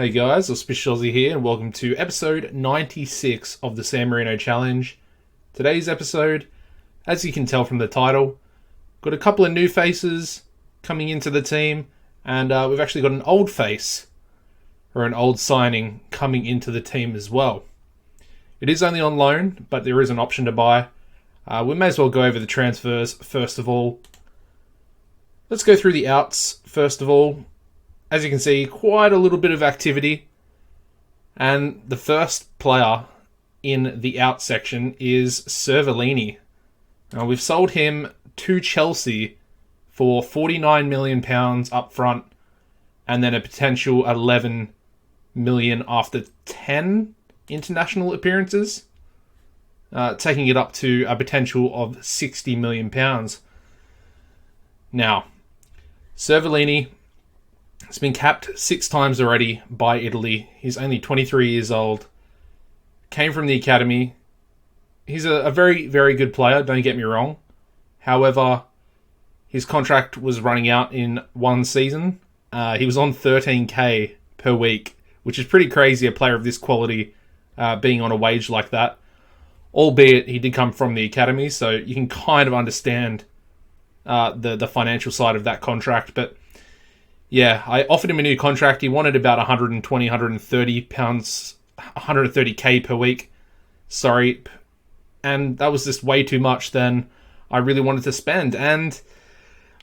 Hey guys, AuspiciousAussie here, and welcome to episode 96 of the San Marino Challenge. Today's episode, as you can tell from the title, got a couple of new faces coming into the team, and we've actually got an old face, or an old signing, coming into the team as well. It is only on loan, but there is an option to buy. We may as well go over the transfers first of all. Let's go through the outs first of all. As you can see, quite a little bit of activity. And the first player in the out section is Cervellini. Now, we've sold him to Chelsea for £49 million up front, and then a potential £11 million after 10 international appearances, taking it up to a potential of £60 million. Now, Cervellini has been capped 6 times already by Italy. He's only 23 years old. Came from the academy. He's a very, very good player, don't get me wrong. However, his contract was running out in one season. He was on 13k per week, which is pretty crazy, a player of this quality being on a wage like that. Albeit, he did come from the academy, so you can kind of understand the financial side of that contract, but yeah, I offered him a new contract. He wanted about 120, 130 pounds, 130k per week. Sorry. And that was just way too much than I really wanted to spend. And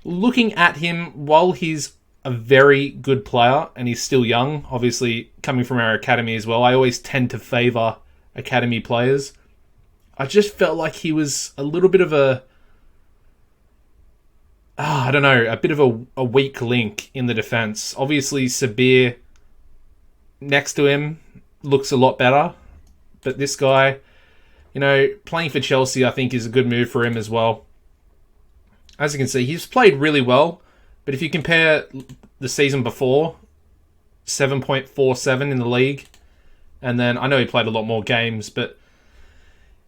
looking at him, while he's a very good player and he's still young, obviously coming from our academy as well, I always tend to favour academy players. I just felt like he was a little bit of a bit of a weak link in the defence. Obviously, Sabir next to him looks a lot better. But this guy, playing for Chelsea, I think is a good move for him as well. As you can see, he's played really well. But if you compare the season before, 7.47 in the league. And then, I know he played a lot more games, but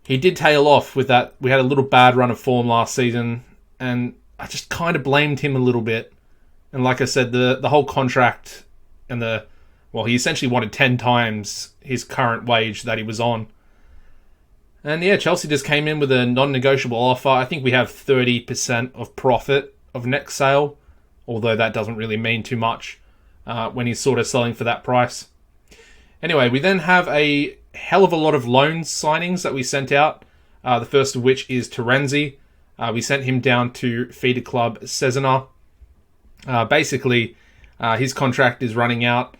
he did tail off with that. We had a little bad run of form last season, and I just kind of blamed him a little bit. And like I said, the whole contract and he essentially wanted 10 times his current wage that he was on. And yeah, Chelsea just came in with a non-negotiable offer. I think we have 30% of profit of next sale, although that doesn't really mean too much when he's sort of selling for that price. Anyway, we then have a hell of a lot of loan signings that we sent out. The first of which is Terenzi. We sent him down to feeder club Cesena. Basically, his contract is running out.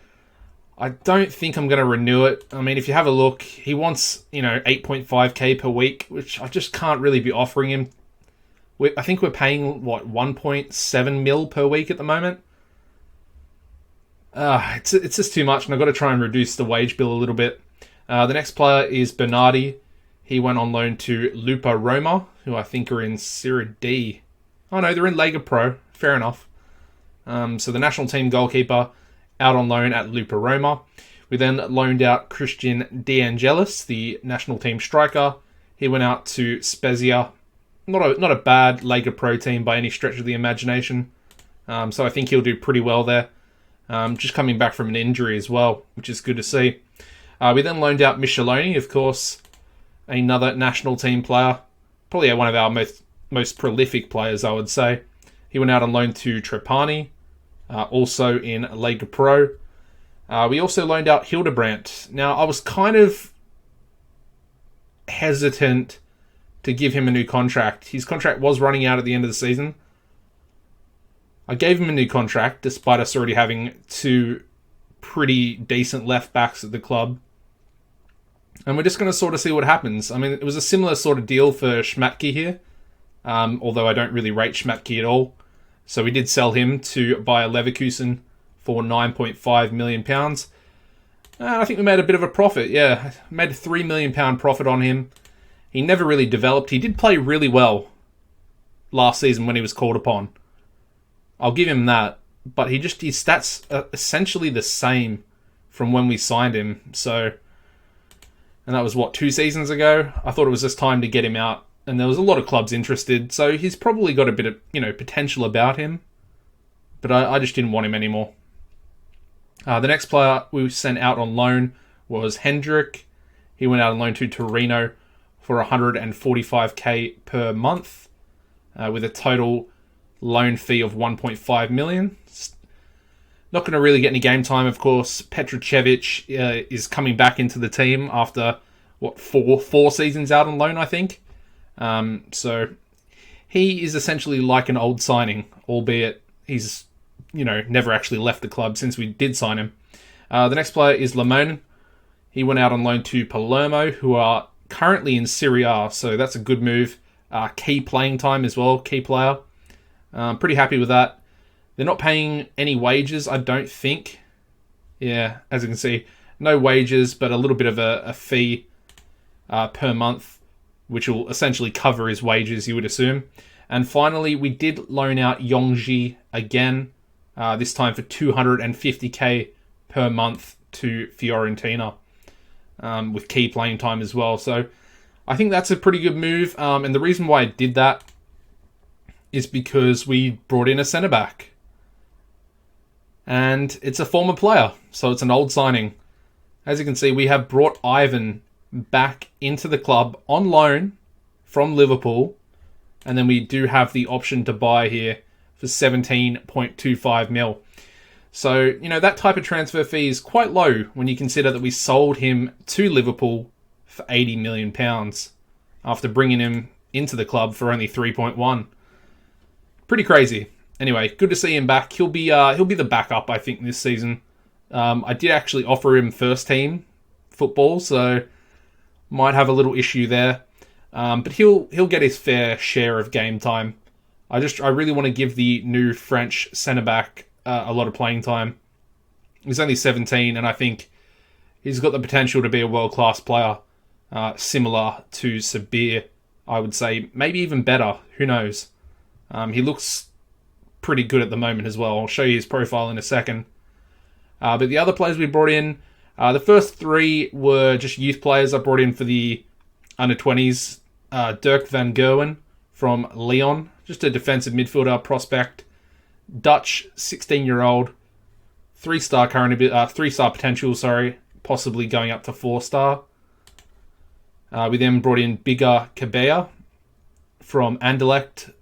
I don't think I'm going to renew it. I mean, if you have a look, he wants, 8.5k per week, which I just can't really be offering him. I think we're paying, 1.7 mil per week at the moment? It's just too much, and I've got to try and reduce the wage bill a little bit. The next player is Bernardi. He went on loan to Lupa Roma, who I think are in Serie D. Oh no, they're in Lega Pro. Fair enough. So the national team goalkeeper out on loan at Lupa Roma. We then loaned out Christian De Angelis, the national team striker. He went out to Spezia. Not a bad Lega Pro team by any stretch of the imagination. So I think he'll do pretty well there. Just coming back from an injury as well, which is good to see. We then loaned out Micheloni, of course, another national team player. Probably one of our most prolific players, I would say. He went out on loan to Trapani, also in Lega Pro. We also loaned out Hildebrandt. Now, I was kind of hesitant to give him a new contract. His contract was running out at the end of the season. I gave him a new contract, despite us already having 2 pretty decent left-backs at the club. And we're just going to sort of see what happens. I mean, it was a similar sort of deal for Schmatke here, although I don't really rate Schmatke at all. So we did sell him to Bayer Leverkusen for £9.5 million. I think we made a bit of a profit, yeah. Made a £3 million profit on him. He never really developed. He did play really well last season when he was called upon. I'll give him that. But his stats are essentially the same from when we signed him. So, and that was 2 seasons ago? I thought it was just time to get him out. And there was a lot of clubs interested. So he's probably got a bit of, potential about him. But I just didn't want him anymore. The next player we sent out on loan was Hendrick. He went out on loan to Torino for 145k per month, with a total loan fee of 1.5 million. Not going to really get any game time, of course. Petrocevic is coming back into the team after, four seasons out on loan, I think. So he is essentially like an old signing, albeit he's, never actually left the club since we did sign him. The next player is Lamone. He went out on loan to Palermo, who are currently in Serie A, so that's a good move. Key playing time as well, key player. Pretty happy with that. They're not paying any wages, I don't think. Yeah, as you can see, no wages, but a little bit of a fee per month, which will essentially cover his wages, you would assume. And finally, we did loan out Yongji again, this time for 250k per month to Fiorentina, with key playing time as well. So I think that's a pretty good move. And the reason why I did that is because we brought in a centre-back. And it's a former player, so it's an old signing. As you can see, we have brought Ivan back into the club on loan from Liverpool. And then we do have the option to buy here for 17.25 mil. So, that type of transfer fee is quite low when you consider that we sold him to Liverpool for £80 million after bringing him into the club for only 3.1. Pretty crazy. Anyway, good to see him back. He'll be the backup, I think, this season. I did actually offer him first team football, so might have a little issue there. But he'll get his fair share of game time. I really want to give the new French centre back a lot of playing time. He's only 17, and I think he's got the potential to be a world class player, similar to Sabir. I would say maybe even better. Who knows? He looks pretty good at the moment as well. I'll show you his profile in a second. But the other players we brought in, the first three were just youth players I brought in for the under-20s. Dirk van Gerwen from Lyon, just a defensive midfielder prospect. Dutch, 16-year-old, 3-star potential, possibly going up to 4-star. We then brought in Bigger Cabea from Anderlecht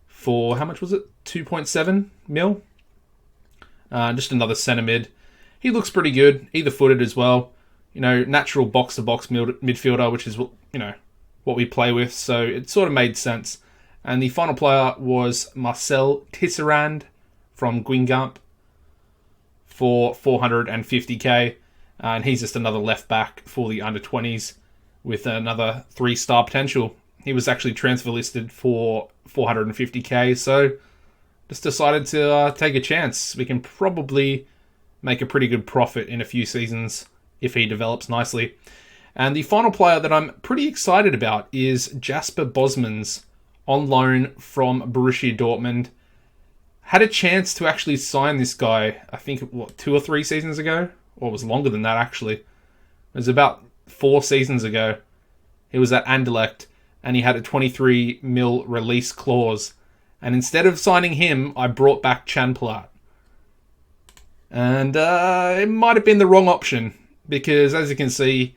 for, how much was it? 2.7 mil. Just another centre mid. He looks pretty good, either footed as well. Natural box-to-box midfielder, which is what we play with, so it sort of made sense. And the final player was Marcel Tisserand from Guingamp for 450k. And he's just another left back for the under-20s with another 3-star potential. He was actually transfer listed for 450k, so just decided to take a chance. We can probably make a pretty good profit in a few seasons if he develops nicely. And the final player that I'm pretty excited about is Jasper Bosmans, on loan from Borussia Dortmund. Had a chance to actually sign this guy, I think, 2 or 3 seasons ago? Or it was longer than that, actually. It was about 4 seasons ago. He was at Anderlecht, and he had a 23 mil release clause. And instead of signing him, I brought back Chan Palat. And it might have been the wrong option, because as you can see,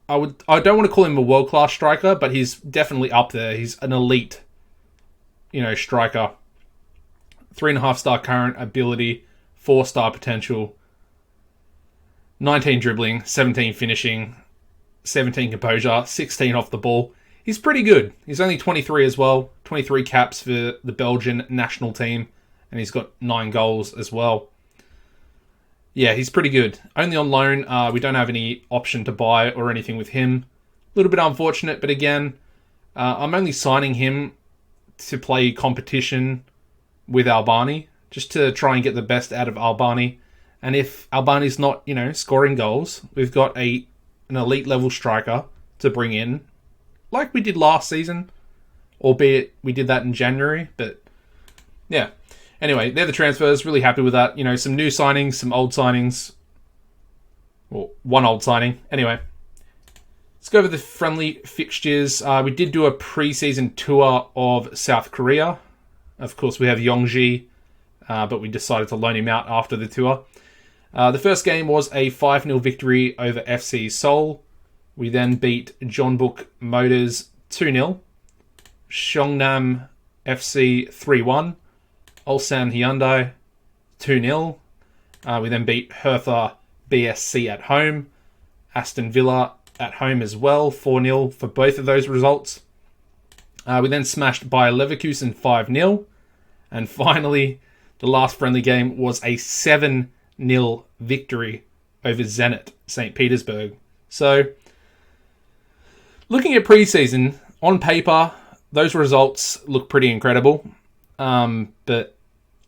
I don't want to call him a world-class striker, but he's definitely up there. He's an elite, striker. 3.5-star current ability, 4-star potential, 19 dribbling, 17 finishing, 17 composure, 16 off the ball. He's pretty good. He's only 23 as well, 23 caps for the Belgian national team, and he's got 9 goals as well. Yeah, he's pretty good. Only on loan. We don't have any option to buy or anything with him. A little bit unfortunate, but again, I'm only signing him to play competition with Albani, just to try and get the best out of Albani. And if Albani's not, scoring goals, we've got an elite level striker to bring in, like we did last season, albeit we did that in January, but yeah. Anyway, they're the transfers. Really happy with that. Some new signings, some old signings. Well, one old signing. Anyway, let's go over the friendly fixtures. We did do a pre-season tour of South Korea. Of course, we have Yongji but we decided to loan him out after the tour. The first game was a 5-0 victory over FC Seoul. We then beat Jeonbuk Motors 2-0. Seongnam FC 3-1. Ulsan Hyundai 2-0. We then beat Hertha BSC at home. Aston Villa at home as well, 4-0 for both of those results. We then smashed Bayer Leverkusen 5-0. And finally, the last friendly game was a 7-0 victory over Zenit St. Petersburg. So, looking at preseason, on paper, those results look pretty incredible. But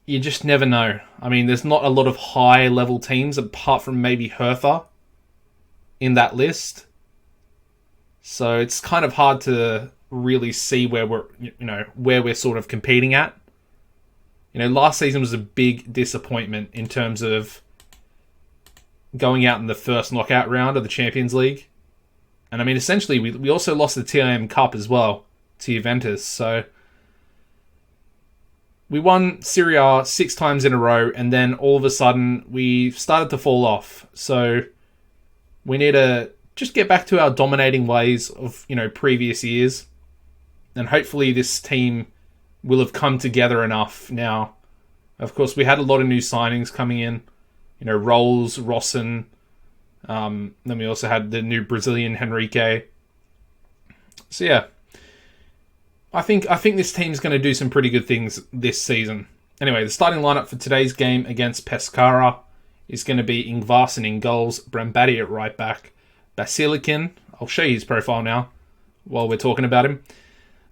you just never know. I mean, there's not a lot of high-level teams apart from maybe Hertha in that list. So it's kind of hard to really see where we're sort of competing at. Last season was a big disappointment in terms of going out in the first knockout round of the Champions League. And I mean, essentially, we also lost the TIM Cup as well to Juventus. So we won Serie A 6 times in a row, and then all of a sudden we started to fall off. So we need to just get back to our dominating ways of, previous years. And hopefully this team will have come together enough now. Of course, we had a lot of new signings coming in. Rolls, Rossen. Then we also had the new Brazilian Hendrick. So yeah, I think this team's going to do some pretty good things this season. Anyway, the starting lineup for today's game against Pescara is going to be Ingvarsen in goals, Brambati at right back, Basilikin, I'll show you his profile now while we're talking about him,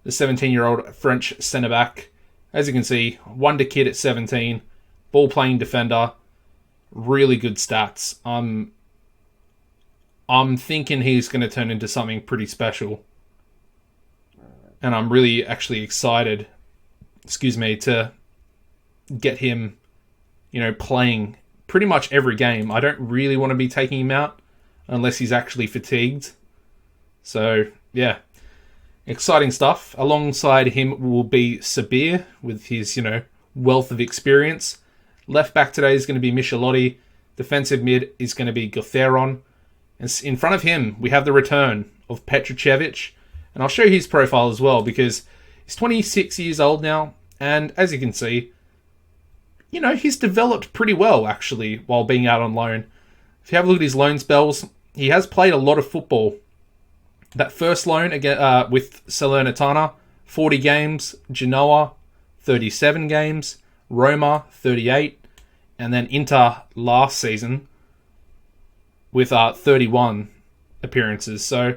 the 17-year-old French centre-back. As you can see, wonder kid at 17, ball-playing defender, really good stats. I'm thinking he's going to turn into something pretty special. And I'm really actually excited, to get him, playing pretty much every game. I don't really want to be taking him out unless he's actually fatigued. So, yeah. Exciting stuff. Alongside him will be Sabir with his, wealth of experience. Left back today is going to be Michelotti. Defensive mid is going to be Gutheron. And in front of him, we have the return of Petrocevic. And I'll show you his profile as well, because he's 26 years old now. And as you can see, he's developed pretty well, actually, while being out on loan. If you have a look at his loan spells, he has played a lot of football. That first loan again with Salernitana, 40 games. Genoa, 37 games. Roma, 38. And then Inter last season with 31 appearances. So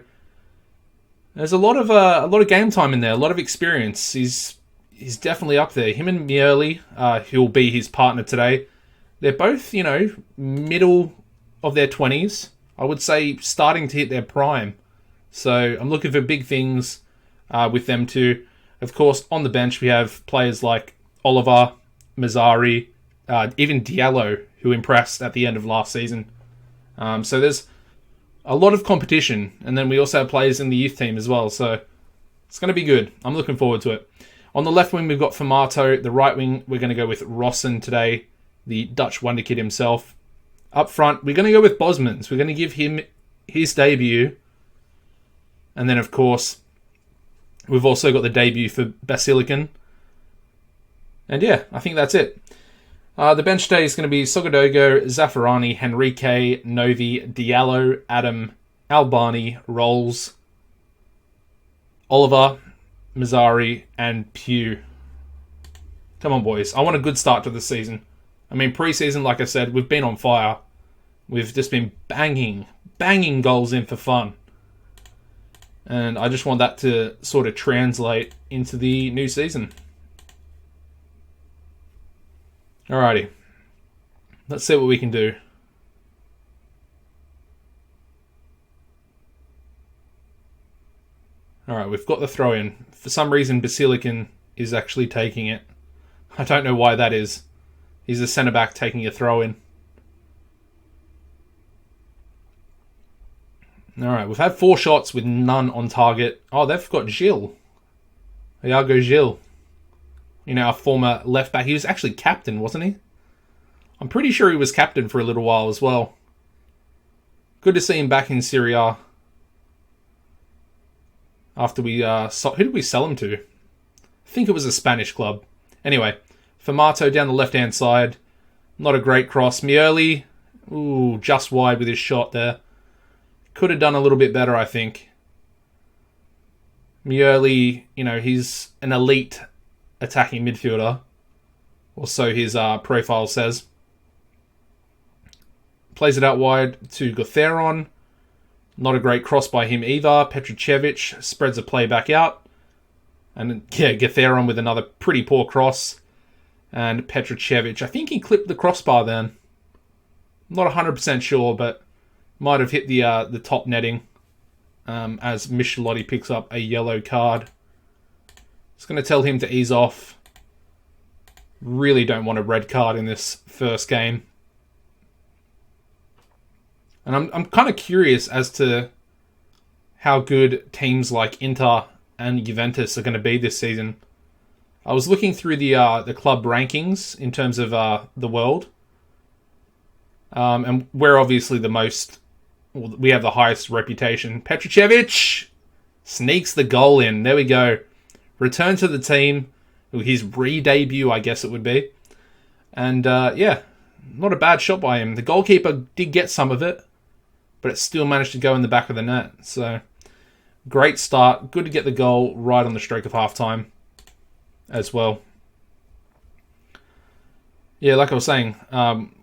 there's a lot of game time in there, a lot of experience. He's definitely up there. Him and Miele, who'll be his partner today, they're both, middle of their 20s. I would say starting to hit their prime. So I'm looking for big things with them too. Of course, on the bench we have players like Oliver, Mazzari, even Diallo, who impressed at the end of last season. So there's a lot of competition. And then we also have players in the youth team as well. So it's going to be good. I'm looking forward to it. On the left wing, we've got Famato. The right wing, we're going to go with Rossen today, the Dutch wonder kid himself. Up front, we're going to go with Bosmans. We're going to give him his debut. And then, of course, we've also got the debut for Basilikin. And yeah, I think that's it. The bench today is going to be Sogodogo, Zaffarani, Henrique, Novi, Diallo, Adam, Albani, Rolls, Oliver, Mazzari, and Pugh. Come on, boys. I want a good start to the season. I mean, pre-season, like I said, we've been on fire. We've just been banging goals in for fun. And I just want that to sort of translate into the new season. Alrighty. Let's see what we can do. Alright, we've got the throw in. For some reason, Basilikin is actually taking it. I don't know why that is. He's a centre-back taking a throw in. Alright, we've had 4 shots with none on target. Oh, they've got Gilles. Iago Gilles. Our former left back. He was actually captain, wasn't he? I'm pretty sure he was captain for a little while as well. Good to see him back in Serie A. After we... who did we sell him to? I think it was a Spanish club. Anyway, Formato down the left-hand side. Not a great cross. Mioli, ooh, just wide with his shot there. Could have done a little bit better, I think. Mioli, he's an elite attacking midfielder. Or so his profile says. Plays it out wide to Gutheron. Not a great cross by him either. Petricevic spreads the play back out. And Gutheron with another pretty poor cross. And Petricevic, I think he clipped the crossbar then. Not 100% sure, but might have hit the top netting. As Michelotti picks up a yellow card. Just going to tell him to ease off. Really don't want a red card in this first game. And I'm kind of curious as to how good teams like Inter and Juventus are going to be this season. I was looking through the club rankings in terms of the world. And we're obviously we have the highest reputation. Petricevic sneaks the goal in. There we go. Return to the team. His re-debut, I guess it would be. And not a bad shot by him. The goalkeeper did get some of it, but it still managed to go in the back of the net. So, great start. Good to get the goal right on the stroke of halftime as well. Yeah, like I was saying,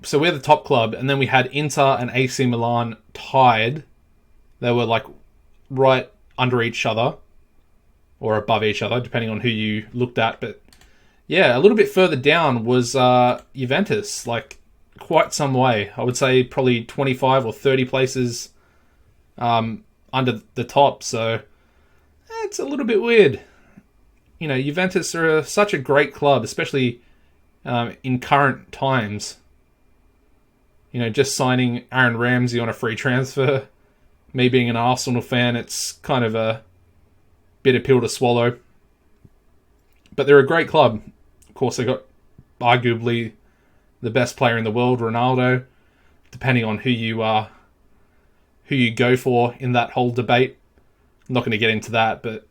so we're the top club, and then we had Inter and AC Milan tied. They were right under each other, or above each other, depending on who you looked at. But yeah, a little bit further down was Juventus, quite some way. I would say probably 25 or 30 places under the top. So it's a little bit weird. Juventus are such a great club, especially in current times. Just signing Aaron Ramsey on a free transfer. Me being an Arsenal fan, it's kind of a bitter pill to swallow. But they're a great club. Of course, they got arguably the best player in the world, Ronaldo, depending on who you go for in that whole debate. I'm not going to get into that, but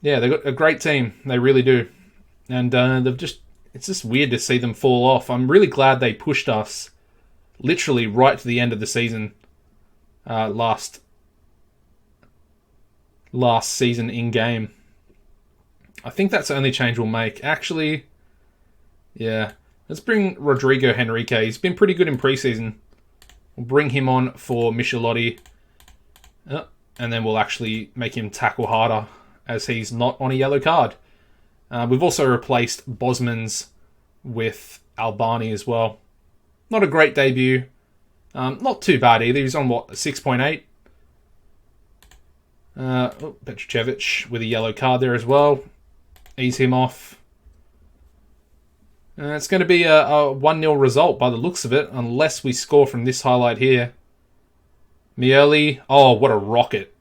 yeah, they've got a great team. They really do. And it's just weird to see them fall off. I'm really glad they pushed us literally right to the end of the season last season in game. I think that's the only change we'll make. Actually, yeah. Let's bring Rodrigo Henrique. He's been pretty good in preseason. We'll bring him on for Michelotti. And then we'll actually make him tackle harder as he's not on a yellow card. We've also replaced Bosmans with Albani as well. Not a great debut. Not too bad either. He's on, 6.8? Petricevic with a yellow card there as well. Ease him off. It's going to be a 1-0 result by the looks of it, unless we score from this highlight here. Mioli. Oh, what a rocket.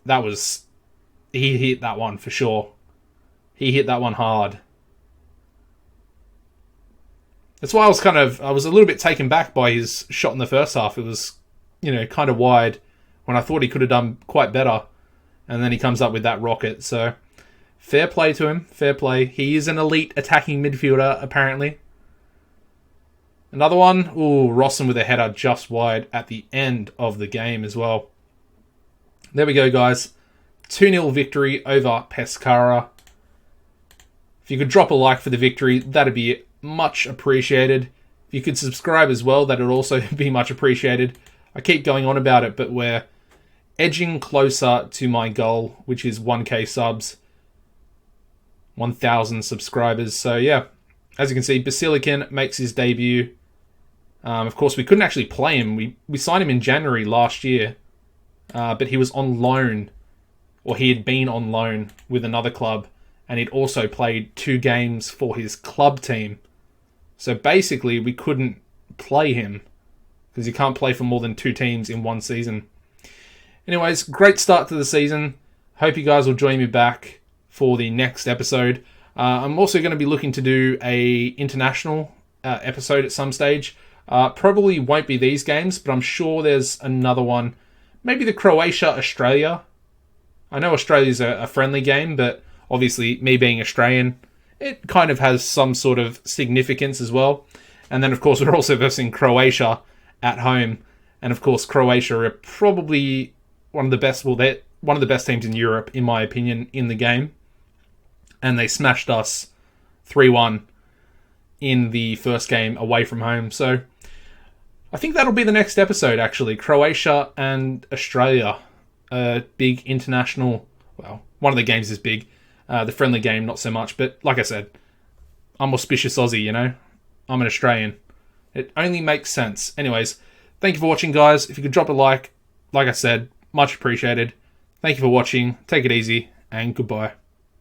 He hit that one for sure. He hit that one hard. That's why I was a little bit taken back by his shot in the first half. It was, kind of wide when I thought he could have done quite better. And then he comes up with that rocket. So, fair play to him. Fair play. He is an elite attacking midfielder, apparently. Another one. Ooh, Rossen with a header just wide at the end of the game as well. There we go, guys. 2-0 victory over Pescara. If you could drop a like for the victory, that'd be much appreciated. If you could subscribe as well, that'd also be much appreciated. I keep going on about it, but we're edging closer to my goal, which is 1k subs. 1,000 subscribers. So yeah, as you can see, Basilican makes his debut. Of course, we couldn't actually play him. We signed him in January last year, but he was on loan, or he had been on loan with another club, and he'd also played 2 games for his club team. So basically, we couldn't play him, because you can't play for more than 2 teams in one season. Anyways, great start to the season. Hope you guys will join me back for the next episode. I'm also going to be looking to do a international episode at some stage. Probably won't be these games, but I'm sure there's another one. Maybe the Croatia-Australia. I know Australia's a friendly game, but obviously me being Australian, it kind of has some sort of significance as well. And then, of course, we're also versing Croatia at home. And, of course, Croatia are probably one of the best, they're one of the best teams in Europe, in my opinion, in the game. And they smashed us 3-1 in the first game away from home. So I think that'll be the next episode, actually. Croatia and Australia. A big international... Well, one of the games is big. The friendly game, not so much. But like I said, I'm auspicious Aussie, you know? I'm an Australian. It only makes sense. Anyways, thank you for watching, guys. If you could drop a like I said, much appreciated. Thank you for watching. Take it easy, and goodbye.